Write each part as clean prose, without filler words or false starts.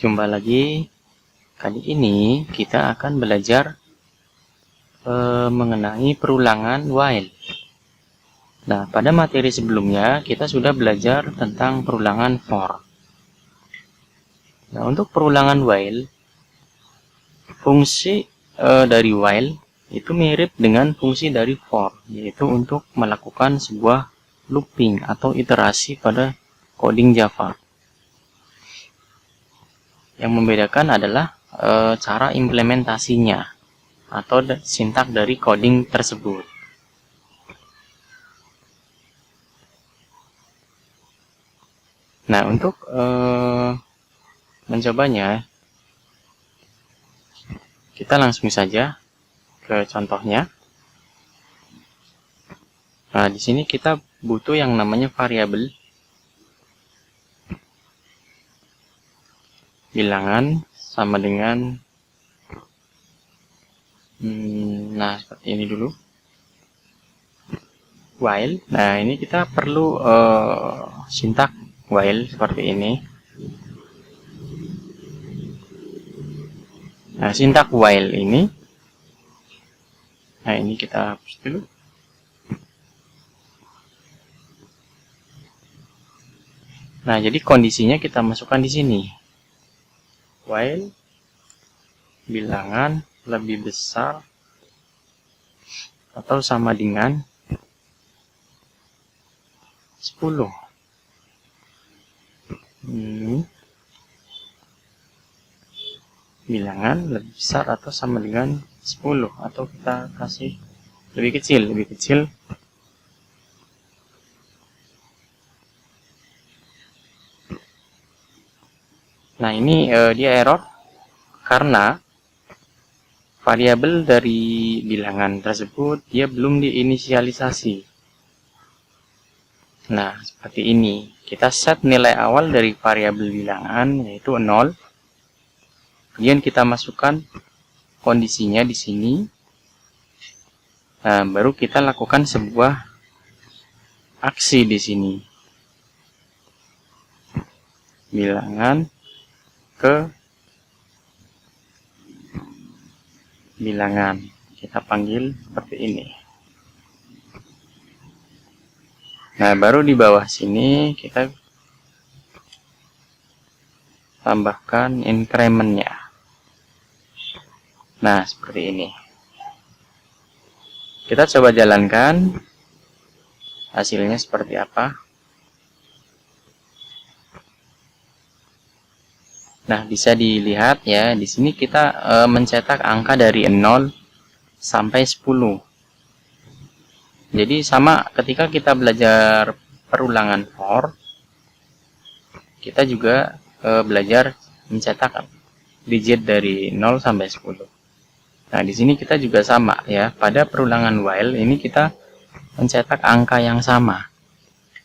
Jumpa lagi. Kali ini kita akan belajar mengenai perulangan while. Nah, pada materi sebelumnya kita sudah belajar tentang perulangan for. Nah, untuk perulangan while, fungsi dari while itu mirip dengan fungsi dari for, yaitu untuk melakukan sebuah looping atau iterasi pada coding Java. Yang membedakan adalah cara implementasinya atau sintak dari coding tersebut. Nah, untuk mencobanya, kita langsung saja ke contohnya. Nah, di sini kita butuh yang namanya variabel bilangan sama dengan nah, seperti ini dulu, while. Nah, ini kita perlu sintak while seperti ini. Nah, sintak while ini, nah ini kita hapus dulu. Nah, jadi kondisinya kita masukkan di sini. While bilangan lebih besar atau sama dengan 10. Bilangan lebih besar atau sama dengan 10, atau kita kasih lebih kecil. Nah, ini dia error karena variabel dari bilangan tersebut dia belum diinisialisasi. Nah, seperti ini. Kita set nilai awal dari variabel bilangan yaitu 0. Kemudian kita masukkan kondisinya di sini. Nah, baru kita lakukan sebuah aksi di sini. Bilangan ke bilangan, kita panggil seperti ini. Nah, baru di bawah sini kita tambahkan increment-nya. Nah, seperti ini. Kita coba jalankan hasilnya seperti apa. Nah, bisa dilihat ya, di sini kita mencetak angka dari 0 sampai 10. Jadi sama ketika kita belajar perulangan for, kita juga belajar mencetak digit dari 0 sampai 10. Nah, di sini kita juga sama ya, pada perulangan while ini kita mencetak angka yang sama,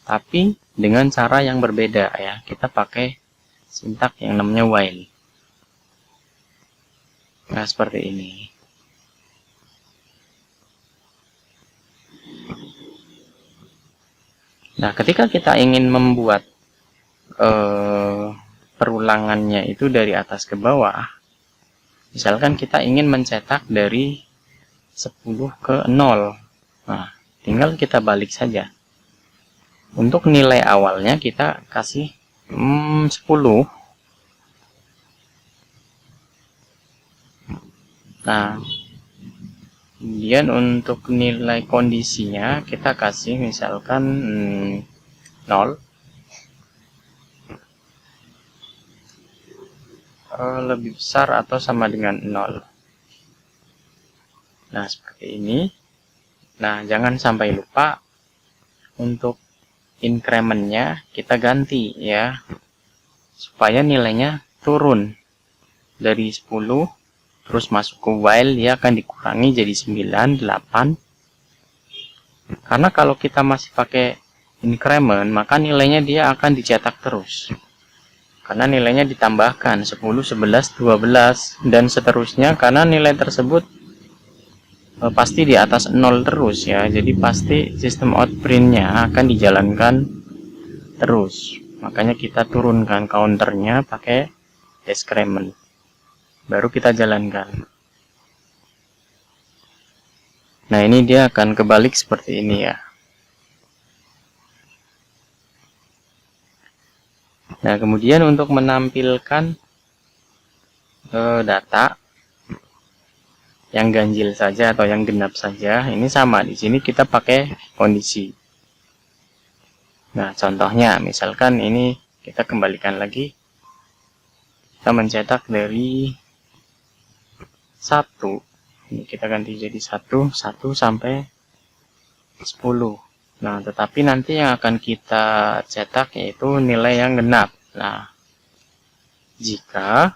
tapi dengan cara yang berbeda ya. Kita pakai sintak yang namanya while. Nah, seperti ini. Nah, ketika kita ingin membuat perulangannya itu dari atas ke bawah, misalkan kita ingin mencetak dari 10 ke 0. Nah, tinggal kita balik saja. Untuk nilai awalnya kita kasih 10. Nah, kemudian untuk nilai kondisinya kita kasih misalkan 0. Lebih besar atau sama dengan 0. Nah, seperti ini. Nah, jangan sampai lupa untuk increment-nya kita ganti ya, supaya nilainya turun dari 10 terus masuk ke while, dia akan dikurangi jadi 9, 8. Karena kalau kita masih pakai increment, maka nilainya dia akan dicetak terus, karena nilainya ditambahkan 10, 11, 12 dan seterusnya, karena nilai tersebut pasti di atas 0 terus ya. Jadi pasti sistem outprint-nya akan dijalankan terus. Makanya kita turunkan counternya pakai decrement. Baru kita jalankan. Nah, ini dia akan kebalik seperti ini ya. Nah, kemudian untuk menampilkan data yang ganjil saja atau yang genap saja, ini sama. Di sini kita pakai kondisi. Nah, contohnya misalkan ini kita kembalikan lagi. Kita mencetak dari 1. Ini kita ganti jadi 1 sampai 10. Nah, tetapi nanti yang akan kita cetak yaitu nilai yang genap. Nah, jika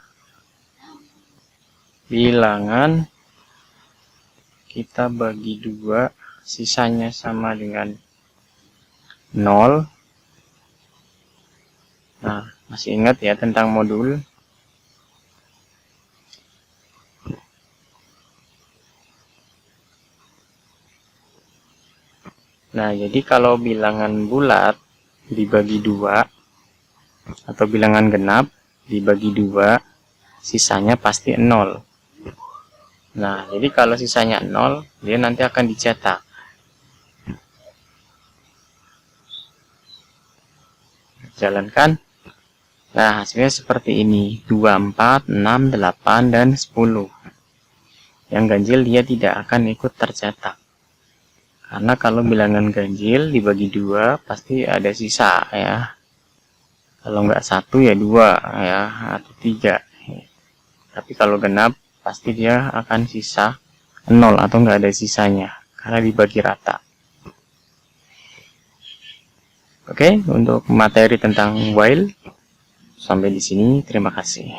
bilangan kita bagi 2, sisanya sama dengan 0. Nah, masih ingat ya tentang modul? Nah, jadi kalau bilangan bulat dibagi 2 atau bilangan genap dibagi 2, sisanya pasti 0. Nah, jadi kalau sisanya 0, dia nanti akan dicetak. Jalankan. Nah, hasilnya seperti ini. 2, 4, 6, 8, dan 10. Yang ganjil dia tidak akan ikut tercetak. Karena kalau bilangan ganjil dibagi 2 pasti ada sisa ya. Kalau nggak 1 ya 2 ya, atau 3. Tapi kalau genap pasti dia akan sisa 0 atau nggak ada sisanya karena dibagi rata. Oke, untuk materi tentang while sampai di sini. Terima kasih.